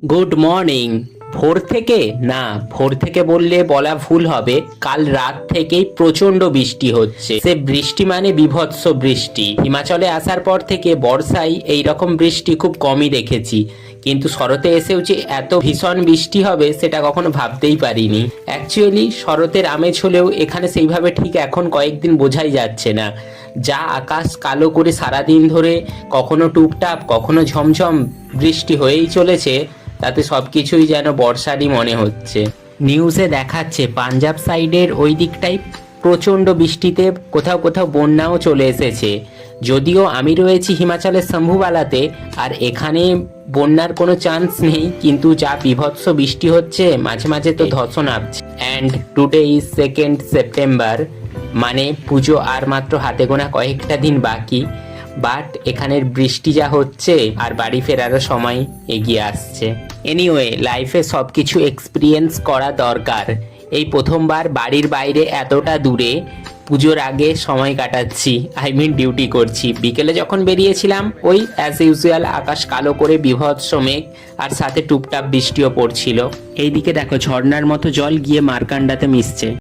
Good morning. ভোর থেকে না, ভোর থেকে বললে বলা ভুল হবে। কাল রাত থেকেই প্রচন্ড বৃষ্টি হচ্ছে। সে বৃষ্টি মানে বীভৎস বৃষ্টি। হিমাচলে আসার পর থেকে বর্ষায় এইরকম বৃষ্টি খুব কমই দেখেছি, কিন্তু শরতে এসেও যে এত ভীষণ বৃষ্টি হবে সেটা কখনো ভাবতেই পারিনি। অ্যাকচুয়ালি শরতের আমেজ হলেও এখানে সেইভাবে ঠিক এখন কয়েকদিন বোঝাই যাচ্ছে না। যা আকাশ কালো করে সারাদিন ধরে কখনো টুপটাপ কখনো ঝমঝম বৃষ্টি হয়েই চলেছে, তাতে সব কিছুই যেন বর্ষারই মনে হচ্ছে। নিউজে দেখাচ্ছে পাঞ্জাব সাইডের ওই দিকটাই প্রচণ্ড বৃষ্টিতে কোথাও কোথাও বন্যাও চলে এসেছে। যদিও আমি রয়েছি হিমাচলের শম্ভুবালাতে, আর এখানে বন্যার কোনো চান্স নেই, কিন্তু যা বীভৎস বৃষ্টি হচ্ছে, মাঝে মাঝে তো ধস নামছে। অ্যান্ড টুডে ইজ 2 সেপ্টেম্বর, মানে পুজো আর মাত্র হাতে গোনা কয়েকটা দিন বাকি। বাট এখানের বৃষ্টি যা হচ্ছে আর বাড়ি ফেরারও সময় এগিয়ে আসছে। এনিওয়ে, লাইফে সব কিছু এক্সপিরিয়েন্স করা দরকার। এই প্রথমবার বাড়ির বাইরে এতটা দূরে পুজোর আগে সময় কাটাচ্ছি, ডিউটি করছি। বিকেলে যখন বেরিয়েছিলাম ওই অ্যাজ ইউজুয়াল আকাশ কালো করে বীভৎস মেঘ, আর সাথে টুপটাপ বৃষ্টিও পড়ছিল। এইদিকে দেখো ঝর্ণার মতো জল গিয়ে মারকান্ডাতে মিশছে।